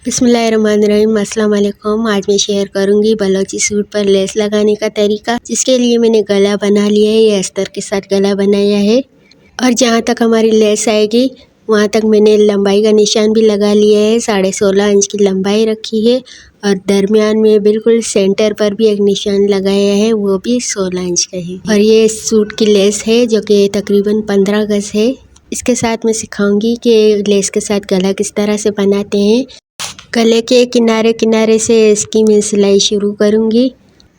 बिस्मिल्लाहिर्रहमानिर्रहीम। अस्सलाम वालेकुम। आज मैं शेयर करूंगी बलोची सूट पर लेस लगाने का तरीका, जिसके लिए मैंने गला बना लिया है। ये अस्तर के साथ गला बनाया है और जहाँ तक हमारी लेस आएगी वहाँ तक मैंने लंबाई का निशान भी लगा लिया है। 16.5 इंच की लंबाई रखी है और दरमियान में बिल्कुल सेंटर पर भी एक निशान लगाया है, वो भी 16 इंच का है। और ये सूट की लेस है जो कि तकरीबन 15 गज है। इसके साथ मैं सिखाऊंगी कि लेस के साथ गला किस तरह से बनाते हैं। गले के किनारे किनारे से इसकी मैं सिलाई शुरू करूंगी।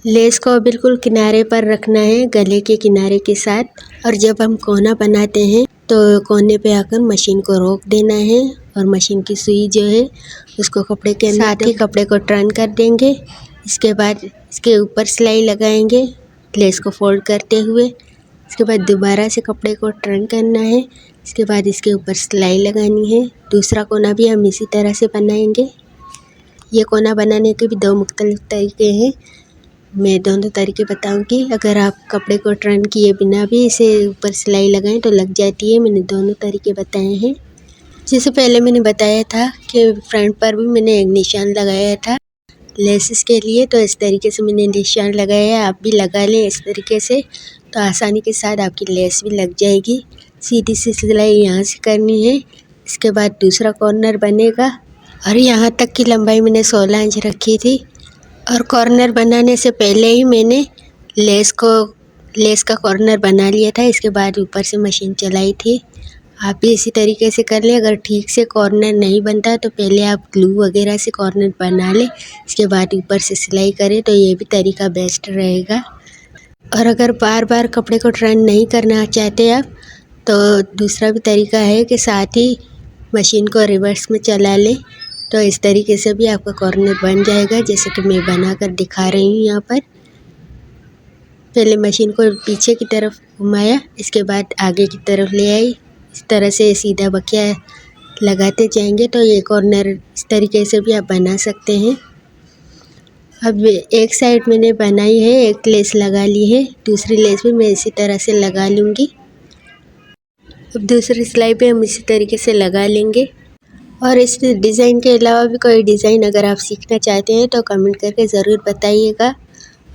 लेस को बिल्कुल किनारे पर रखना है गले के किनारे के साथ। और जब हम कोना बनाते हैं तो कोने पे आकर मशीन को रोक देना है और मशीन की सुई जो है उसको कपड़े के साथ ही कपड़े को टर्न कर देंगे। इसके बाद इसके ऊपर सिलाई लगाएंगे लेस को फोल्ड करते हुए। इसके बाद दोबारा से कपड़े को टर्न करना है। इसके बाद इसके ऊपर सिलाई लगानी है। दूसरा कोना भी हम इसी तरह से बनाएंगे। ये कोना बनाने के भी 2 मुख्तलिफ तरीके हैं, मैं दोनों तरीके बताऊंगी। अगर आप कपड़े को टर्न किए बिना भी इसे ऊपर सिलाई लगाएं तो लग जाती है। मैंने दोनों तरीके बताए हैं। जैसे पहले मैंने बताया था कि फ्रंट पर भी मैंने एक निशान लगाया था लेसेस के लिए, तो इस तरीके से मैंने निशान लगाया है। आप भी लगा लें इस तरीके से, तो आसानी के साथ आपकी लेस भी लग जाएगी। सीधी सी सिलाई यहाँ से करनी है। इसके बाद दूसरा कॉर्नर बनेगा और यहाँ तक की लंबाई मैंने 16 इंच रखी थी। और कॉर्नर बनाने से पहले ही मैंने लेस का कॉर्नर बना लिया था। इसके बाद ऊपर से मशीन चलाई थी। आप भी इसी तरीके से कर लें। अगर ठीक से कॉर्नर नहीं बनता तो पहले आप ग्लू वगैरह से कॉर्नर बना लें, इसके बाद ऊपर से सिलाई करें, तो ये भी तरीका बेस्ट रहेगा। और अगर बार बार कपड़े को टर्न नहीं करना चाहते आप, तो दूसरा भी तरीका है कि साथ ही मशीन को रिवर्स में चला लें, तो इस तरीके से भी आपका कॉर्नर बन जाएगा, जैसे कि मैं बनाकर दिखा रही हूँ यहाँ पर। पहले मशीन को पीछे की तरफ घुमाया, इसके बाद आगे की तरफ ले आई। इस तरह से सीधा बखिया लगाते जाएंगे तो ये कॉर्नर इस तरीके से भी आप बना सकते हैं। अब एक साइड मैंने बनाई है, एक लेस लगा ली है, दूसरी लेस भी मैं इसी तरह से लगा लूँगी। अब दूसरी सिलाई पे हम इसी तरीके से लगा लेंगे। और इस डिज़ाइन के अलावा भी कोई डिज़ाइन अगर आप सीखना चाहते हैं तो कमेंट करके ज़रूर बताइएगा।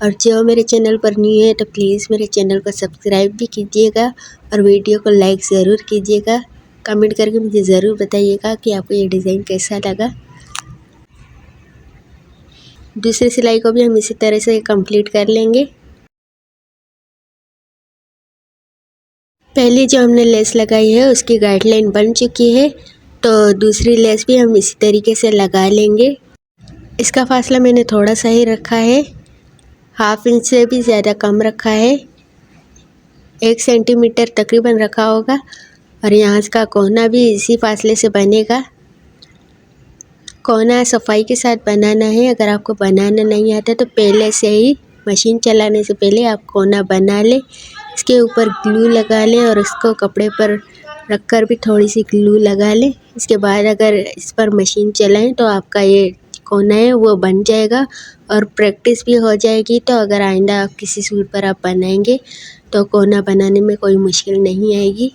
और जो मेरे चैनल पर न्यू है तो प्लीज़ मेरे चैनल को सब्सक्राइब भी कीजिएगा और वीडियो को लाइक ज़रूर कीजिएगा। कमेंट करके मुझे ज़रूर बताइएगा कि आपको ये डिज़ाइन कैसा लगा। दूसरी सिलाई को भी हम इसी तरह से कंप्लीट कर लेंगे। पहली जो हमने लेस लगाई है उसकी गाइडलाइन बन चुकी है, तो दूसरी लेस भी हम इसी तरीके से लगा लेंगे। इसका फासला मैंने थोड़ा सा ही रखा है, 1/2 इंच से भी ज़्यादा कम रखा है, 1 सेंटीमीटर तकरीबन रखा होगा। और यहाँ का कोना भी इसी फासले से बनेगा। कोना सफाई के साथ बनाना है। अगर आपको बनाना नहीं आता तो पहले से ही मशीन चलाने से पहले आप कोना बना लें, इसके ऊपर ग्लू लगा लें और इसको कपड़े पर रखकर भी थोड़ी सी ग्लू लगा लें। इसके बाद अगर इस पर मशीन चलाएं तो आपका ये कोना है वो बन जाएगा और प्रैक्टिस भी हो जाएगी। तो अगर आइंदा आप किसी सूट पर आप बनाएंगे तो कोना बनाने में कोई मुश्किल नहीं आएगी।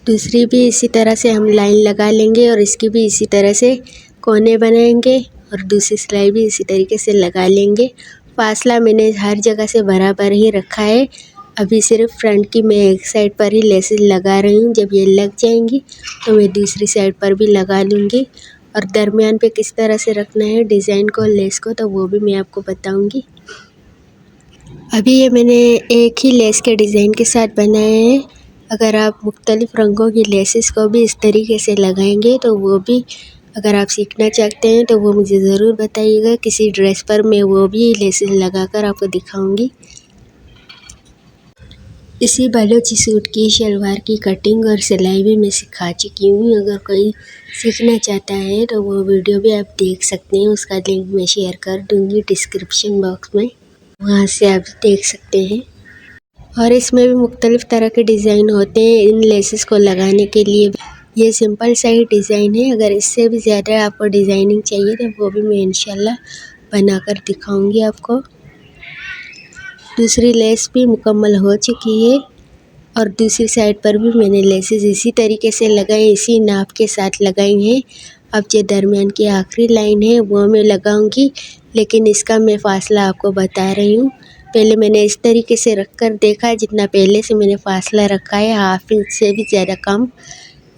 दूसरी भी इसी तरह से हम लाइन लगा लेंगे और इसकी भी इसी तरह से कोने बनाएंगे और दूसरी सिलाई भी इसी तरीके से लगा लेंगे। फासला मैंने हर जगह से बराबर ही रखा है। अभी सिर्फ फ्रंट की मैं एक साइड पर ही लेसेस लगा रही हूँ। जब ये लग जाएंगी तो मैं दूसरी साइड पर भी लगा लूँगी। और दरमियान पे किस तरह से रखना है डिज़ाइन को, लेस को, तो वो भी मैं आपको बताऊँगी। अभी ये मैंने एक ही लेस के डिज़ाइन के साथ बनाए हैं। अगर आप मुख्तलिफ़ रंगों की लेसेस को भी इस तरीके से लगाएंगे तो वो भी अगर आप सीखना चाहते हैं तो वो मुझे ज़रूर बताइएगा। किसी ड्रेस पर मैं वो भी लेसेस लगाकर आपको दिखाऊंगी। इसी बलोची सूट की शलवार की कटिंग और सिलाई भी मैं सिखा चुकी हूँ। अगर कोई सीखना चाहता है तो वो वीडियो भी आप देख सकते हैं। उसका लिंक मैं शेयर कर दूँगी डिस्क्रिप्शन बॉक्स में, वहाँ से आप देख सकते हैं। और इसमें भी मुख्तलिफ़ तरह के डिज़ाइन होते हैं इन लेसेस को लगाने के लिए। ये सिंपल सा ही डिज़ाइन है। अगर इससे भी ज़्यादा आपको डिज़ाइनिंग चाहिए तो वो भी मैं इंशाल्लाह बनाकर दिखाऊंगी आपको। दूसरी लेस भी मुकम्मल हो चुकी है। और दूसरी साइड पर भी मैंने लेसेस इसी तरीके से लगाए, इसी नाप के साथ लगाई हैं। अब जो दरमियान की आखिरी लाइन है वो मैं लगाऊंगी, लेकिन इसका मैं फासला आपको बता रही हूँ। पहले मैंने इस तरीके से रख कर देखा, जितना पहले से मैंने फासला रखा है 1/2 इंच से भी ज़्यादा कम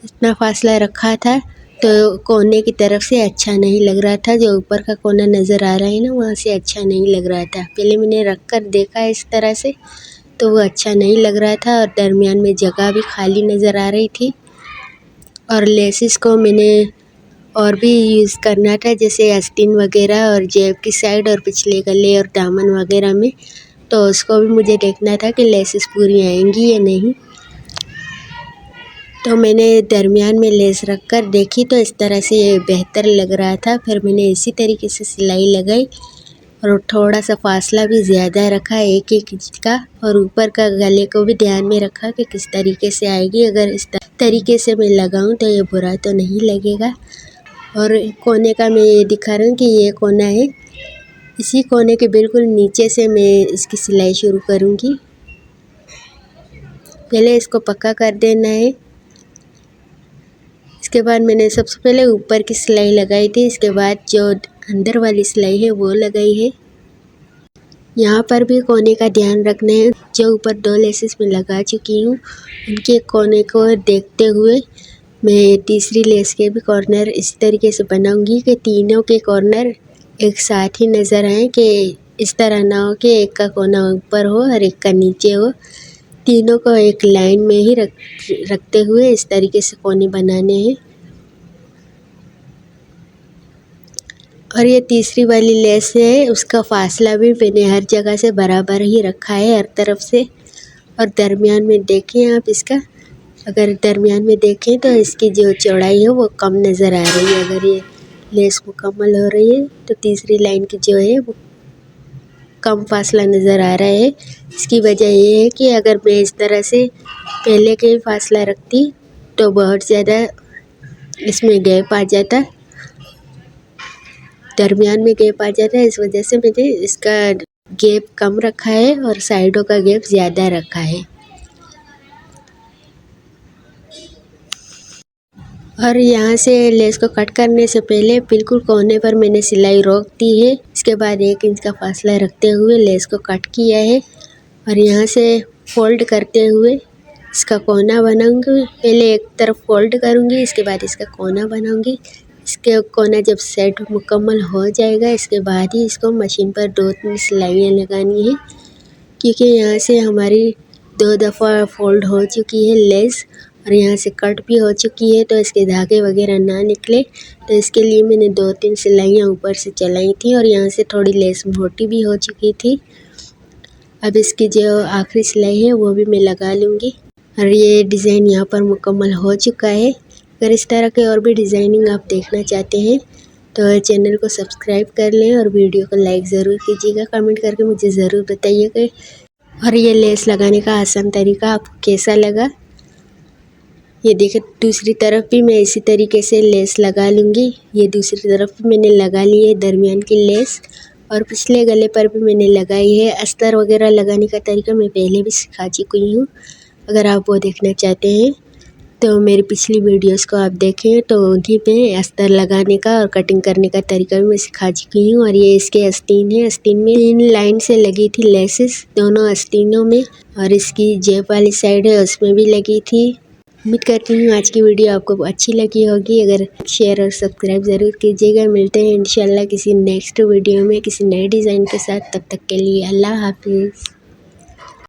इतना फासला रखा था, तो कोने की तरफ से अच्छा नहीं लग रहा था। जो ऊपर का कोना नज़र आ रहा है ना, वहाँ से अच्छा नहीं लग रहा था। पहले मैंने रख कर देखा इस तरह से, तो वो अच्छा नहीं लग रहा था और दरमियान में जगह भी खाली नज़र आ रही थी। और लेसेस को मैंने और भी यूज़ करना था, जैसे आस्तीन वगैरह और जेब की साइड और पिछले गले और दामन वगैरह में, तो उसको भी मुझे देखना था कि लेसेस पूरी आएंगी या नहीं। तो मैंने दरमियान में लेस रख कर देखी, तो इस तरह से ये बेहतर लग रहा था। फिर मैंने इसी तरीके से सिलाई लगाई और थोड़ा सा फासला भी ज़्यादा रखा 1-1 इंच का, और ऊपर का गले को भी ध्यान में रखा कि किस तरीके से आएगी। अगर इस तरीके से मैं लगाऊं तो ये बुरा तो नहीं लगेगा। और कोने का मैं ये दिखा रही हूँ कि ये कोना है, इसी कोने के बिल्कुल नीचे से मैं इसकी सिलाई शुरू करूँगी। पहले इसको पक्का कर देना है। इसके बाद मैंने सबसे पहले ऊपर की सिलाई लगाई थी, इसके बाद जो अंदर वाली सिलाई है वो लगाई है। यहाँ पर भी कोने का ध्यान रखना है। जो ऊपर 2 लेसेस में लगा चुकी हूँ, उनके कोने को देखते हुए मैं तीसरी लेस के भी कॉर्नर इस तरीके से बनाऊंगी कि तीनों के कॉर्नर एक साथ ही नज़र आए, कि इस तरह ना हो कि एक का कोना ऊपर हो और एक का नीचे हो। तीनों को एक लाइन में ही रखते हुए इस तरीके से कोने बनाने हैं। और ये तीसरी वाली लेस है, उसका फासला भी मैंने हर जगह से बराबर ही रखा है, हर तरफ से। और दरमियान में देखें आप इसका, अगर दरमियान में देखें तो इसकी जो चौड़ाई है वो कम नज़र आ रही है। अगर ये लेस मुकम्मल हो रही है तो तीसरी लाइन की जो है वो कम फासला नज़र आ रहा है। इसकी वजह ये है कि अगर मैं इस तरह से पहले के ही फासला रखती तो बहुत ज़्यादा इसमें गैप आ जाता, दरमियान में गैप आ जाता है। इस वजह से मैंने इसका गैप कम रखा है और साइडों का गैप ज़्यादा रखा है। और यहाँ से लेस को कट करने से पहले बिल्कुल कोने पर मैंने सिलाई रोक दी है। इसके बाद 1 इंच का फासला रखते हुए लेस को कट किया है और यहाँ से फोल्ड करते हुए इसका कोना बनाऊंगी। पहले एक तरफ फोल्ड करूँगी, इसके बाद इसका कोना बनाऊंगी। इसके कोना जब सेट मुकम्मल हो जाएगा, इसके बाद ही इसको मशीन पर 2-3 सिलाइयाँ लगानी है, क्योंकि यहाँ से हमारी 2 दफ़ा फोल्ड हो चुकी है लेस और यहाँ से कट भी हो चुकी है, तो इसके धागे वगैरह ना निकले, तो इसके लिए मैंने 2-3 सिलाइयाँ ऊपर से चलाई थी और यहाँ से थोड़ी लेस मोटी भी हो चुकी थी। अब इसकी जो आखिरी सिलाई है वो भी मैं लगा लूँगी। और ये डिज़ाइन यहाँ पर मुकम्मल हो चुका है। अगर इस तरह के और भी डिज़ाइनिंग आप देखना चाहते हैं तो चैनल को सब्सक्राइब कर लें और वीडियो को लाइक ज़रूर कीजिएगा। कमेंट करके मुझे ज़रूर बताइएगा और ये लेस लगाने का आसान तरीका आपको कैसा लगा। ये देखिए, दूसरी तरफ भी मैं इसी तरीके से लेस लगा लूँगी। ये दूसरी तरफ भी मैंने लगा ली है दरमियान की लेस और पिछले गले पर भी मैंने लगाई है। अस्तर वगैरह लगाने का तरीका मैं पहले भी सिखा चुकी हूँ। अगर आप वो देखना चाहते हैं तो मेरी पिछली वीडियोस को आप देखें, तो उन्हीं पे अस्तर लगाने का और कटिंग करने का तरीका भी मैं सिखा चुकी हूँ। और ये इसके आस्तीन है, आस्तीन में 3 लाइन से लगी थी लेसेस दोनों आस्तीनों में, और इसकी जेब वाली साइड है उसमें भी लगी थी। उम्मीद करती हूँ आज की वीडियो आपको अच्छी लगी होगी। अगर शेयर और सब्सक्राइब ज़रूर कीजिएगा। मिलते हैं इंशाल्लाह किसी नेक्स्ट वीडियो में किसी नए डिज़ाइन के साथ। तब तक के लिए अल्लाह हाफिज़।